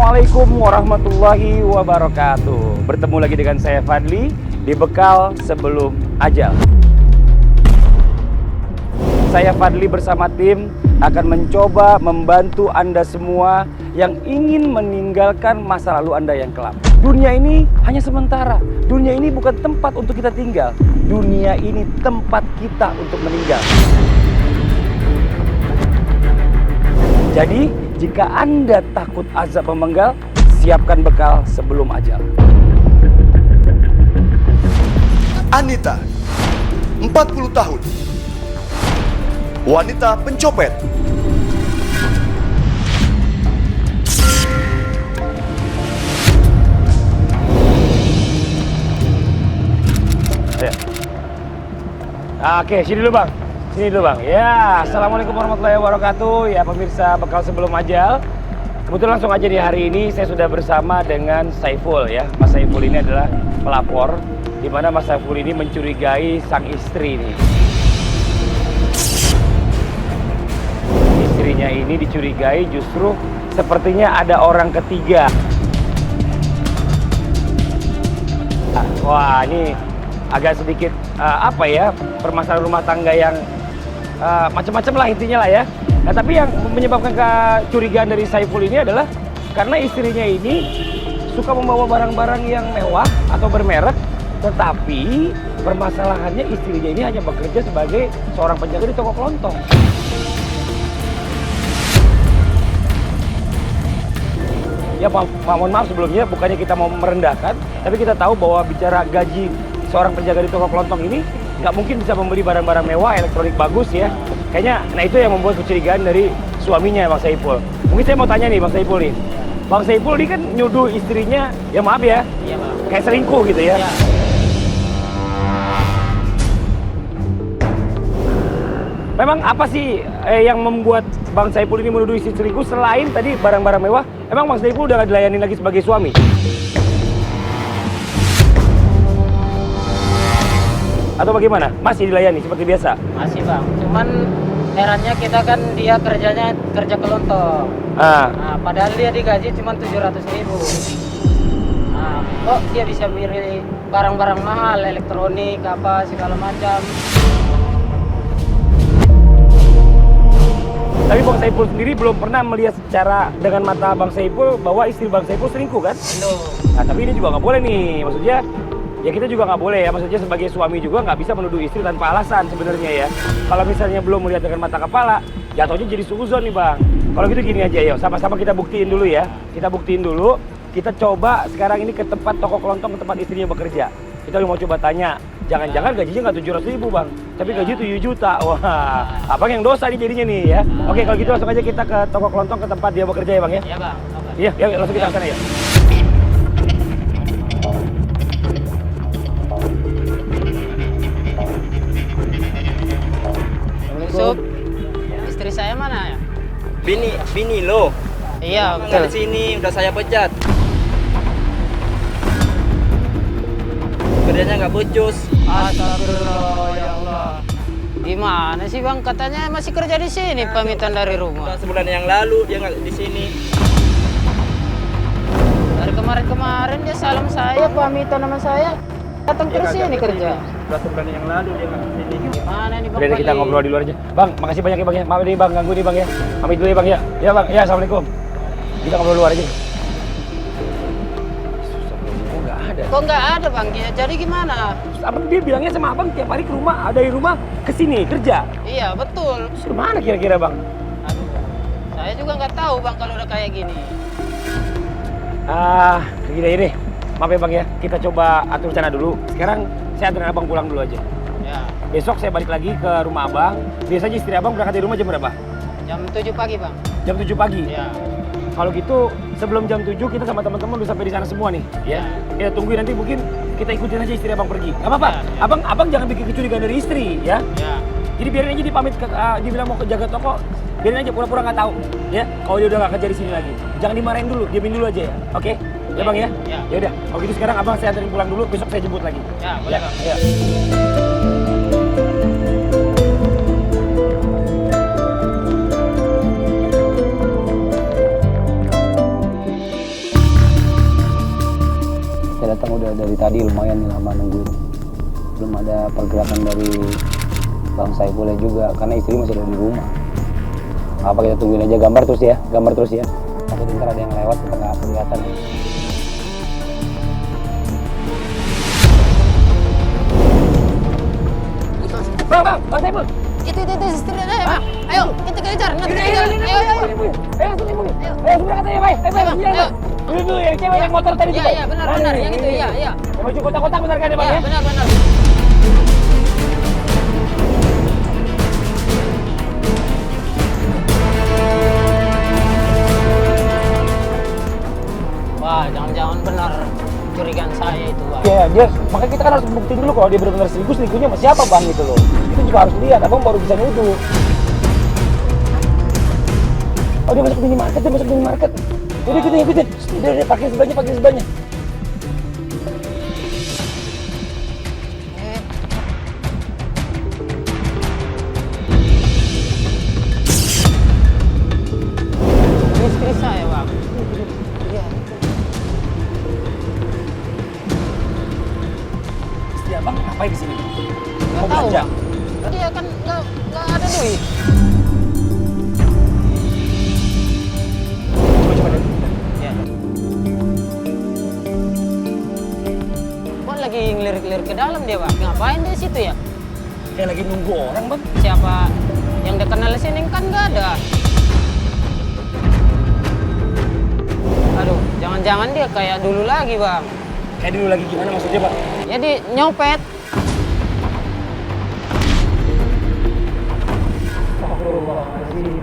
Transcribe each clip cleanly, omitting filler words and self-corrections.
Assalamualaikum warahmatullahi wabarakatuh. Bertemu lagi dengan saya Fadli di Bekal Sebelum Ajal. Saya Fadli bersama tim akan mencoba membantu Anda semua yang ingin meninggalkan masa lalu Anda yang kelam. Dunia ini hanya sementara. Dunia ini bukan tempat untuk kita tinggal. Dunia ini tempat kita untuk meninggal. Jadi, jika Anda takut azab memenggal, siapkan bekal sebelum ajal. Anita, 40 tahun. Wanita pencopet. Oke, sini dulu bang. Sini dulu bang. Ya, Assalamualaikum warahmatullahi wabarakatuh. Ya pemirsa bekal sebelum ajal. Kebetulan langsung aja di hari ini saya sudah bersama dengan Saiful ya. Mas Saiful ini adalah pelapor, di mana Mas Saiful ini mencurigai sang istri nih. Istrinya ini dicurigai justru sepertinya ada orang ketiga. Wah, ini agak sedikit permasalahan rumah tangga yang macam-macam lah intinya lah ya. Nah, tapi yang menyebabkan kecurigaan dari Saiful ini adalah karena istrinya ini suka membawa barang-barang yang mewah atau bermerek, tetapi permasalahannya istrinya ini hanya bekerja sebagai seorang penjaga di toko kelontong. Ya mohon maaf sebelumnya, bukannya kita mau merendahkan, tapi kita tahu bahwa bicara gaji seorang penjaga di toko kelontong ini nggak mungkin bisa membeli barang-barang mewah, elektronik bagus ya. Kayaknya, nah itu yang membuat kecurigaan dari suaminya Bang Saiful. Mungkin saya mau tanya nih Bang Saiful nih. Bang Saiful ini kan nyuduh istrinya, ya maaf ya, iya, kayak selingkuh gitu ya. Iya. Memang apa sih yang membuat Bang Saiful ini menuduh istri selingkuh selain tadi barang-barang mewah? Emang Bang Saiful udah nggak dilayani lagi sebagai suami? Atau bagaimana? Masih dilayani seperti biasa? Masih bang, cuman herannya kita kan dia kerjanya kerja kelontong. Nah, padahal dia digaji cuma 700.000. Nah, kok dia bisa beli barang-barang mahal, elektronik, apa segala macam. Tapi Bang Saiful sendiri belum pernah melihat secara dengan mata Bang Saiful bahwa istri Bang Saiful selingkuh kan? Belum. Nah, tapi ini juga nggak boleh nih, maksudnya ya kita juga nggak boleh ya, maksudnya sebagai suami juga nggak bisa menuduh istri tanpa alasan sebenarnya ya. Kalau misalnya belum melihat dengan mata kepala, jatuhnya jadi suuzon nih bang. Kalau gitu gini aja yuk, sama-sama kita buktiin dulu ya. Kita buktiin dulu, kita coba sekarang ini ke tempat toko kelontong, ke tempat istrinya bekerja. Kita mau coba tanya, jangan-jangan gajinya nggak 700.000 bang, tapi gaji 7 juta. Wah, abang yang dosa nih jadinya nih ya. Oke, kalau gitu langsung aja kita ke toko kelontong, ke tempat dia bekerja ya bang ya. Iya bang. Iya, yuk langsung kita ke sana ya. Sup, istri saya mana ya? Bini lo. Iya Nggak betul. di sini, udah saya pecat. Kerjanya nggak becus. Astagfirullah ya Allah. Gimana sih bang? Katanya masih kerja di sini, pamitan dari rumah. Udah sebulan yang lalu dia nggak di sini. Dari kemarin-kemarin dia salam saya, pamitan sama saya. Datang terus sini kerja. Udah sebulan yang lalu dia nggak di sini. Gimana nih bang? Udah kita ngobrol di luar aja. Bang, makasih banyak ya bang ya. Maaf nih bang, ganggu nih bang ya. Pamit dulu ya bang ya. Ya bang, ya assalamualaikum. Kita ngobrol luar aja. Kok nggak ada? Kok nggak ada bang? Ya, jadi gimana? Terus abang dia bilangnya sama abang tiap hari ke rumah, dari rumah ke sini kerja. Iya betul. Terus kemana kira-kira bang? Aduh, saya juga nggak tahu bang kalau udah kayak gini. Gini deh. Maaf ya bang ya, kita coba atur rencana dulu. Sekarang saya anterin abang pulang dulu aja. Ya. Besok saya balik lagi ke rumah abang. Biasanya istri abang berangkat dari rumah jam berapa? Jam 7 pagi bang. Jam 7 pagi? Ya. Kalau gitu sebelum jam 7 kita sama teman-teman udah sampai di sana semua nih. Ya. Kita tungguin nanti, mungkin kita ikutin aja istri abang pergi. Gak apa-apa. Ya. Abang jangan bikin kecurigaan dari istri ya. Ya. Jadi biarin aja dia pamit dibilang mau ke jaga toko. Biarin aja pura-pura nggak tahu. Ya. Kalau dia udah nggak kerja di sini lagi. Jangan dimarahin dulu, diamin dulu aja ya. Oke? Ya bang ya? Ya. Ya udah. Kalau gitu sekarang abang saya anterin pulang dulu, besok saya jemput lagi. Ya, boleh bang. Ya. udah dari tadi lumayan lama nungguin. Belum ada pergerakan dari Bang Saifullah juga, karena istri masih ada di rumah. Apa kita tungguin aja, gambar terus ya. Takut ntar ada yang lewat kita nggak kelihatan. Bang Saiful. Itu istrinya ya, Bang. Ayo, kita kejar. Nanti kita kejar. Ayo. Sebelah katanya, Bay. Ayo. Dulu yang cewek yang motor tadi. Iya, benar. Yang itu, iya. Yang baju kotak-kotak benar kan ya, Bang? Iya, benar. Wah, jangan-jangan benar curigaan saya itu, Bang. Iya, dia makanya kita kan harus buktiin dulu kalau dia benar-benar selingkuhnya sama siapa, Bang, gitu loh. Itu juga harus lihat, Abang baru bisa nuduh. Oh, dia masuk minimarket. Udah ikutin. Udah, pakai sebelahnya. Istri saya, Bang. Iya. Istri Abang ngapain di sini? Nggak tahu, Bang. Iya kan nggak ada duit. Coba lihat. Ya. Kok lagi ngelirik-lirik ke dalam dia, Bang? Ngapain dia situ ya? Kayak lagi nunggu orang, Bang. Siapa yang dia kenal di sini kan nggak ada. Aduh, jangan-jangan dia kayak dulu lagi, Bang. Kayak dulu lagi gimana maksudnya, Bang? Jadi nyopet. Astagfirullahaladzim.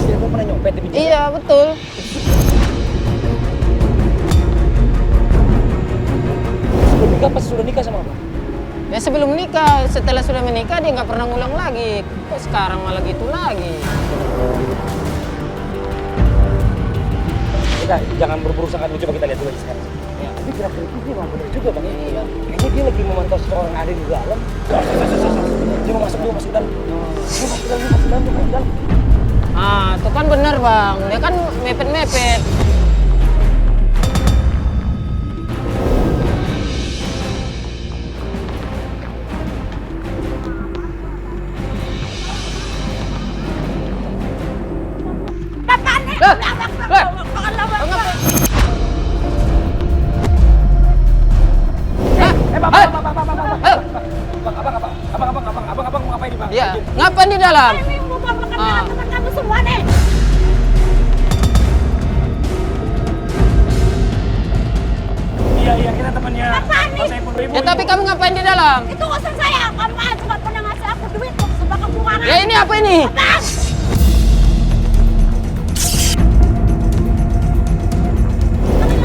Istri Abang pernah nyopet di pinggir? Iya, betul. Sebelum nikah pas sudah nikah sama Abang? Ya sebelum nikah, setelah sudah menikah dia nggak pernah ngulang lagi. Kok sekarang malah gitu lagi? Kita jangan berburu sangka dulu, coba kita lihat dulu aja sekarang. Ya. Tapi gerak-geriknya dia memang benar juga, Bang. Iya. Kayaknya dia lagi memantau seseorang yang ada di dalam. Dia mau masuk dalam. Dia masuk dalam. Ah, itu kan benar, Bang. Dia kan mepet-mepet. Abang mau ngapain nih, Bang? Iya, ngapain di dalam? Ini mau makan Ah. teman kamu semua nih. Iya, kita temannya. Apaan nih? Bang Saiful Ibu. Ya tapi kamu ngapain di dalam? Itu urusan saya. Kamu aja nggak pernah ngasih aku duit kok sebab kekurangan. Ya ini apa ini?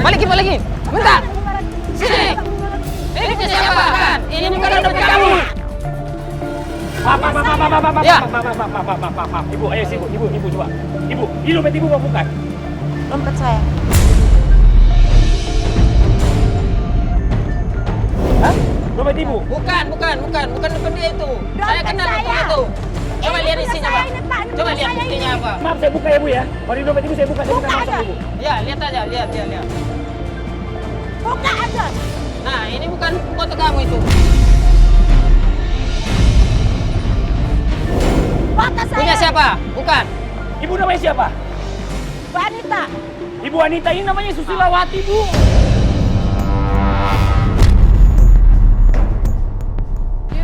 Bang, Balikin. Bentar. Sini. Ini punya siapa? Ini bukan dompet kamu. Maaf. Ya. Maaf. Ibu, ayo sih, Ibu coba. Ibu, ini dompet Ibu mau bukan? dompet saya. Hah? Dompet Ibu? Bukan dompet dia itu. Saya kenal saya. dompet itu. Coba Ini lihat punya isinya, saya Pak. ini, Pak. Ini Coba punya lihat saya buktinya ini. apa. Maaf, saya buka ya, Bu ya. Kalau ini dompet Ibu, saya buka. Saya Buka minta maaf sama aja. Ibu. Ya, lihat aja, lihat. Buka aja. Nah, ini bukan foto kamu itu. Foto saya. Punya siapa? Bukan. Ibu namanya siapa? Wanita. Ibu Anita ini namanya Susilawati, Bu.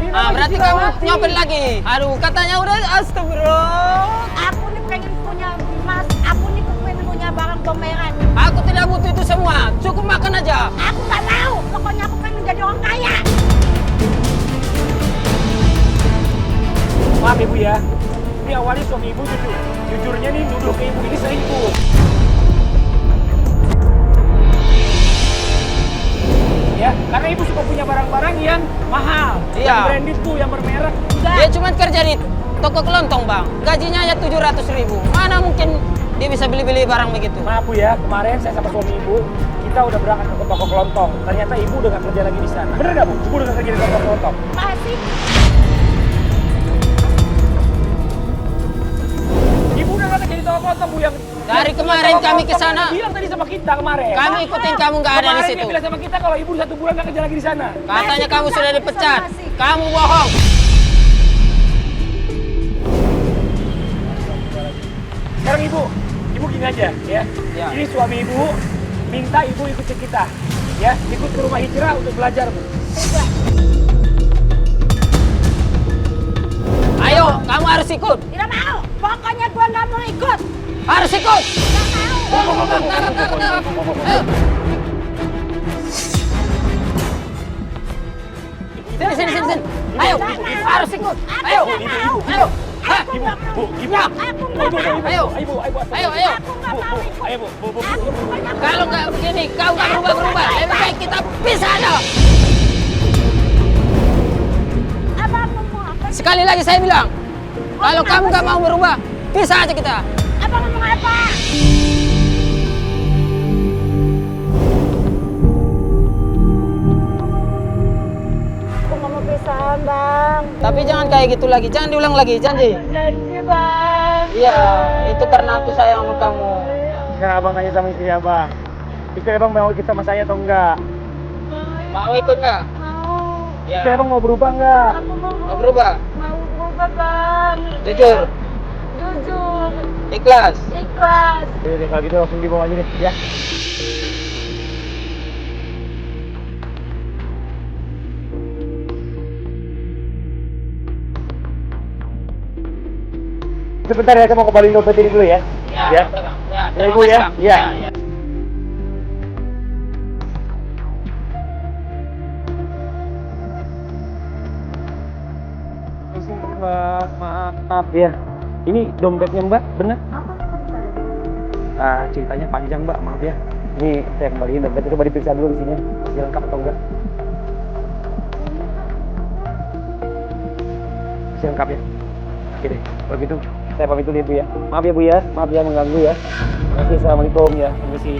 Ah, berarti kamu nyopet lagi. Aduh, katanya udah astagfirullah. Aku nih pengen punya emas. Aku nih pengen punya barang pameran. Aku tidak butuh itu semua. Cukup makan aja. Aku nggak mau. Pokoknya aku pengen jadi orang kaya. Maaf Ibu ya. Ini awalnya suami Ibu jujurnya nih nuduh ke Ibu ini selingkuh. Ya, karena Ibu suka punya barang-barang yang mahal, Iya. yang branded tuh, yang bermerek. Dia cuma kerja di toko kelontong, Bang. Gajinya hanya 700.000. Mana mungkin dia bisa beli-beli barang begitu? Maaf Bu ya, kemarin saya sama suami Ibu, kita udah berangkat ke toko kelontong. Ternyata Ibu udah gak kerja lagi di sana. Bener gak Bu? Ibu udah gak kerja di toko kelontong. Masih. Ibu udah gak kerja di toko kelontong Bu yang... Dari kemarin kami ke sana. Bilang tadi sama kita kemarin. Kami ikutin kamu nggak ada di Kemarin situ. dia bilang sama kita kalau ibu 1 bulan nggak kerja lagi di sana. Katanya kamu sudah dipecat. Kamu bohong. Sekarang ibu gini aja ya. Ya. Ini suami ibu minta ibu ikut ke kita, ya, ikut ke rumah hijrah untuk belajar Bu. Ayo, kamu harus ikut. Tidak mau. Pokoknya gua nggak mau ikut. Harus ikut. Nggak mau. Ayo. Sini. Ayo, harus ikut. Ayo. Ayo. Hah? Ibu. Ayo. Ayo. Bu. Kalau nggak begini, kau nggak berubah. Lebih baik kita pisah aja. Abang ngomong apa? Sekali lagi saya bilang, kalau kamu nggak mau berubah, pisah aja kita. Abang ngomong apa? Aku nggak mau pisahan, Bang. Tapi jangan kayak gitu lagi, jangan diulang lagi, janji. Janji, Bang. Iya, itu karena aku sayang sama kamu. Sekarang abang tanya sama istri abang. Istri abang mau ikut sama saya atau enggak? Mau ikut nggak? Mau. Ya. Istri abang mau berubah enggak? Aku mau Mau berubah? berubah, Bang. Jujur, Jujur. ikhlas. Ikhlas. Jadi kalau gitu langsung dibawa aja deh, ya. Sebentar ya, saya mau kembali dompet ini dulu ya. Ya. Ya, Ibu ya. Ya. Mbak, maaf ya. Ini dompetnya Mbak, benar? Ceritanya panjang Mbak, maaf ya. Ini saya kembaliin dompetnya, coba diperiksa dulu di sini. Masih lengkap atau enggak? Masih lengkap ya? Oke deh, kalau gitu saya pamit dulu ya Bu ya. Maaf ya Bu ya, maaf ya mengganggu ya. Terima kasih, Assalamualaikum ya. Terima kasih.